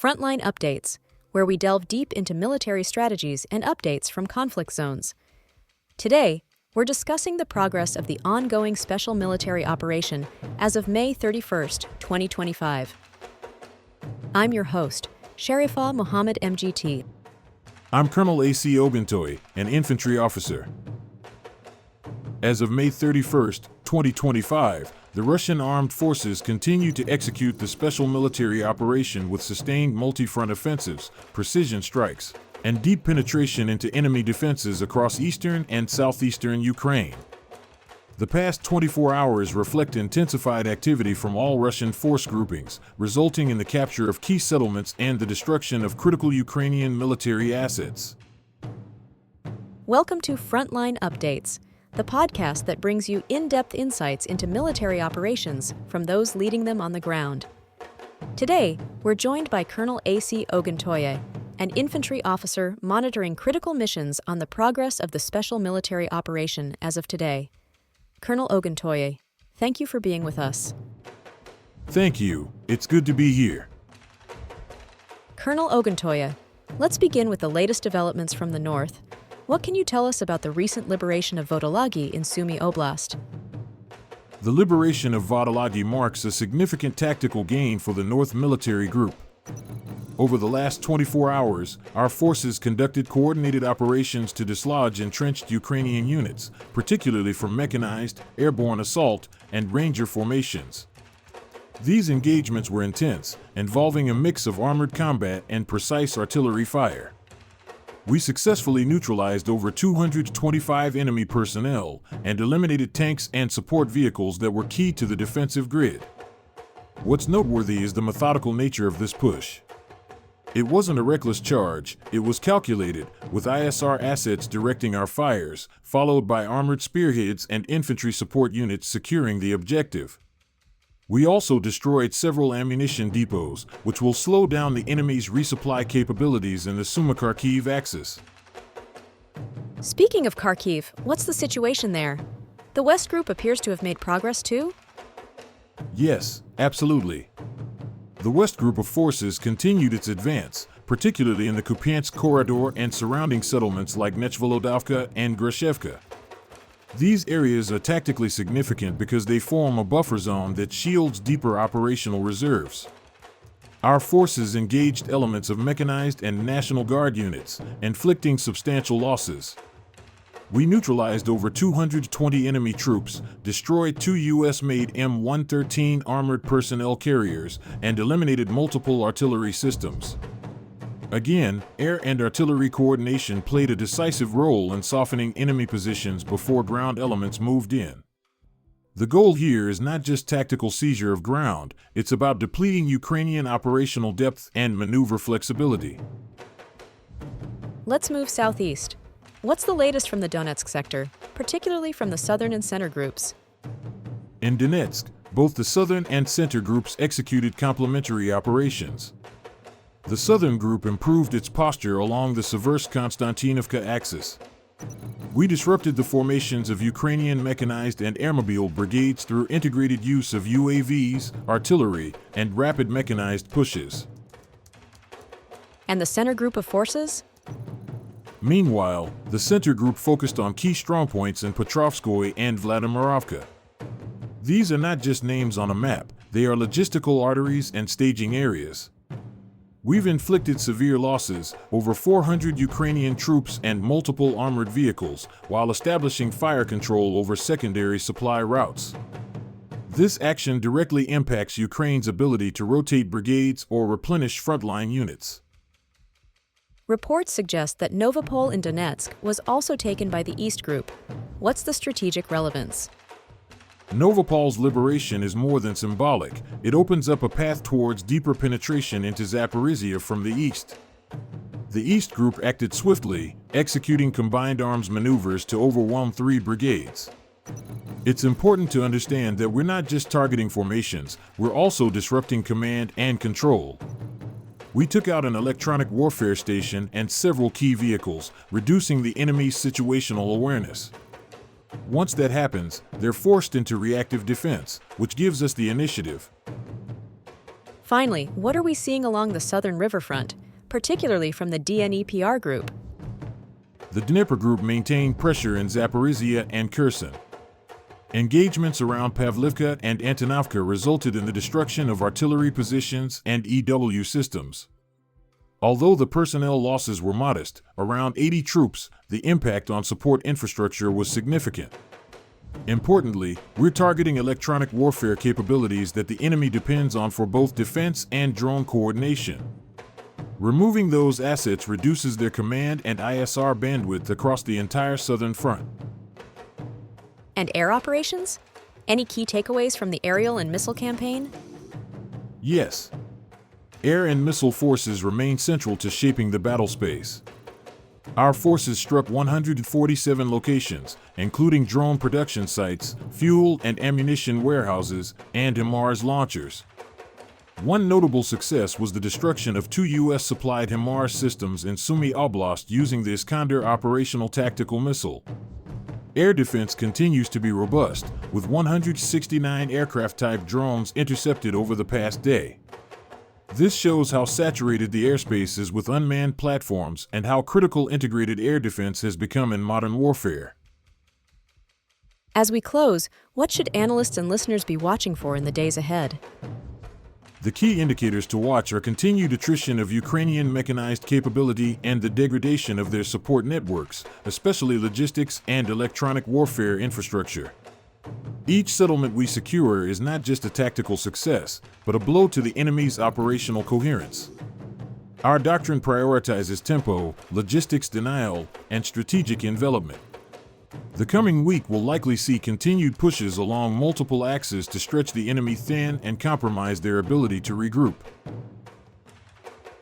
Frontline Updates, where we delve deep into military strategies and updates from conflict zones. Today, we're discussing the progress of the ongoing special military operation as of May 31st, 2025. I'm your host, Sharifah Mohammed MGT. I'm Colonel A.C. Oguntoye, an infantry officer. As of May 31st, 2025, the Russian armed forces continue to execute the special military operation with sustained multi-front offensives, precision strikes, and deep penetration into enemy defenses across eastern and southeastern Ukraine. The past 24 hours reflect intensified activity from all Russian force groupings, resulting in the capture of key settlements and the destruction of critical Ukrainian military assets. Welcome to Frontline Updates, the podcast that brings you in-depth insights into military operations from those leading them on the ground. Today, we're joined by Colonel A.C. Oguntoye, an infantry officer monitoring critical missions on the progress of the special military operation as of today. Colonel Oguntoye, thank you for being with us. Thank you. It's good to be here. Colonel Oguntoye, let's begin with the latest developments from the north. What can you tell us about the recent liberation of Vodolagi in Sumy Oblast? The liberation of Vodolagi marks a significant tactical gain for the North Military Group. Over the last 24 hours, our forces conducted coordinated operations to dislodge entrenched Ukrainian units, particularly from mechanized, airborne assault, and ranger formations. These engagements were intense, involving a mix of armored combat and precise artillery fire. We successfully neutralized over 225 enemy personnel and eliminated tanks and support vehicles that were key to the defensive grid. What's noteworthy is the methodical nature of this push. It wasn't a reckless charge, it was calculated, with ISR assets directing our fires, followed by armored spearheads and infantry support units securing the objective. We also destroyed several ammunition depots, which will slow down the enemy's resupply capabilities in the Sumy and Kharkiv axis. Speaking of Kharkiv, what's the situation there? The West Group appears to have made progress too? Yes, absolutely. The West Group of forces continued its advance, particularly in the Kupiansk corridor and surrounding settlements like Nechvolodovka and Grashevka. These areas are tactically significant because they form a buffer zone that shields deeper operational reserves. Our forces engaged elements of mechanized and National Guard units, inflicting substantial losses. We neutralized over 220 enemy troops, destroyed 2 U.S.-made M113 armored personnel carriers, and eliminated multiple artillery systems. Again, air and artillery coordination played a decisive role in softening enemy positions before ground elements moved in. The goal here is not just tactical seizure of ground, it's about depleting Ukrainian operational depth and maneuver flexibility. Let's move southeast. What's the latest from the Donetsk sector, particularly from the southern and center groups? In Donetsk, both the southern and center groups executed complementary operations. The southern group improved its posture along the Seversk-Konstantinovka axis. We disrupted the formations of Ukrainian mechanized and airmobile brigades through integrated use of UAVs, artillery, and rapid mechanized pushes. And the center group of forces? Meanwhile, the center group focused on key strongpoints in Petrovskoye and Vladimirovka. These are not just names on a map, they are logistical arteries and staging areas. We've inflicted severe losses, over 400 Ukrainian troops and multiple armored vehicles, while establishing fire control over secondary supply routes. This action directly impacts Ukraine's ability to rotate brigades or replenish frontline units. Reports suggest that Novopol in Donetsk was also taken by the East Group. What's the strategic relevance? Novopol's liberation is more than symbolic. It opens up a path towards deeper penetration into Zaporizhia from the east. The East Group acted swiftly, executing combined arms maneuvers to overwhelm 3 brigades. It's important to understand that we're not just targeting formations, we're also disrupting command and control. We took out an electronic warfare station and several key vehicles, reducing the enemy's situational awareness. Once that happens, they're forced into reactive defense, which gives us the initiative. Finally, what are we seeing along the southern riverfront, particularly from the DNEPR group? The Dnipro group maintained pressure in Zaporizhia and Kherson. Engagements around Pavlivka and Antonovka resulted in the destruction of artillery positions and EW systems. Although the personnel losses were modest, around 80 troops, the impact on support infrastructure was significant. Importantly, we're targeting electronic warfare capabilities that the enemy depends on for both defense and drone coordination. Removing those assets reduces their command and ISR bandwidth across the entire southern front. And air operations? Any key takeaways from the aerial and missile campaign? Yes. Air and missile forces remain central to shaping the battle space. Our forces struck 147 locations, including drone production sites, fuel and ammunition warehouses, and HIMARS launchers. One notable success was the destruction of 2 U.S.-supplied HIMARS systems in Sumy Oblast using the Iskander operational tactical missile. Air defense continues to be robust, with 169 aircraft-type drones intercepted over the past day. This shows how saturated the airspace is with unmanned platforms and how critical integrated air defense has become in modern warfare. As we close, what should analysts and listeners be watching for in the days ahead? The key indicators to watch are continued attrition of Ukrainian mechanized capability and the degradation of their support networks, especially logistics and electronic warfare infrastructure. Each settlement we secure is not just a tactical success, but a blow to the enemy's operational coherence. Our doctrine prioritizes tempo, logistics denial, and strategic envelopment. The coming week will likely see continued pushes along multiple axes to stretch the enemy thin and compromise their ability to regroup.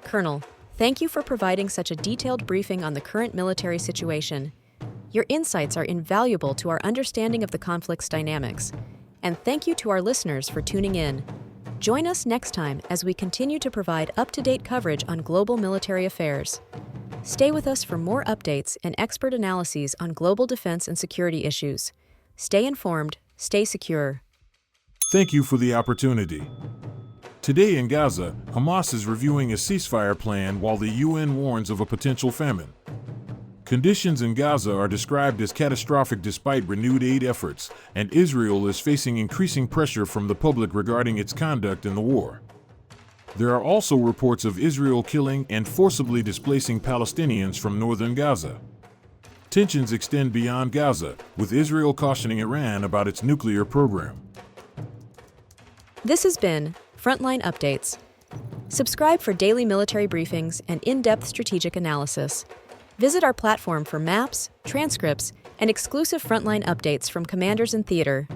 Colonel, thank you for providing such a detailed briefing on the current military situation. Your insights are invaluable to our understanding of the conflict's dynamics. And thank you to our listeners for tuning in. Join us next time as we continue to provide up-to-date coverage on global military affairs. Stay with us for more updates and expert analyses on global defense and security issues. Stay informed, stay secure. Thank you for the opportunity. Today in Gaza, Hamas is reviewing a ceasefire plan while the UN warns of a potential famine. Conditions in Gaza are described as catastrophic despite renewed aid efforts, and Israel is facing increasing pressure from the public regarding its conduct in the war. There are also reports of Israel killing and forcibly displacing Palestinians from northern Gaza. Tensions extend beyond Gaza, with Israel cautioning Iran about its nuclear program. This has been Frontline Updates. Subscribe for daily military briefings and in-depth strategic analysis. Visit our platform for maps, transcripts, and exclusive frontline updates from commanders in theater.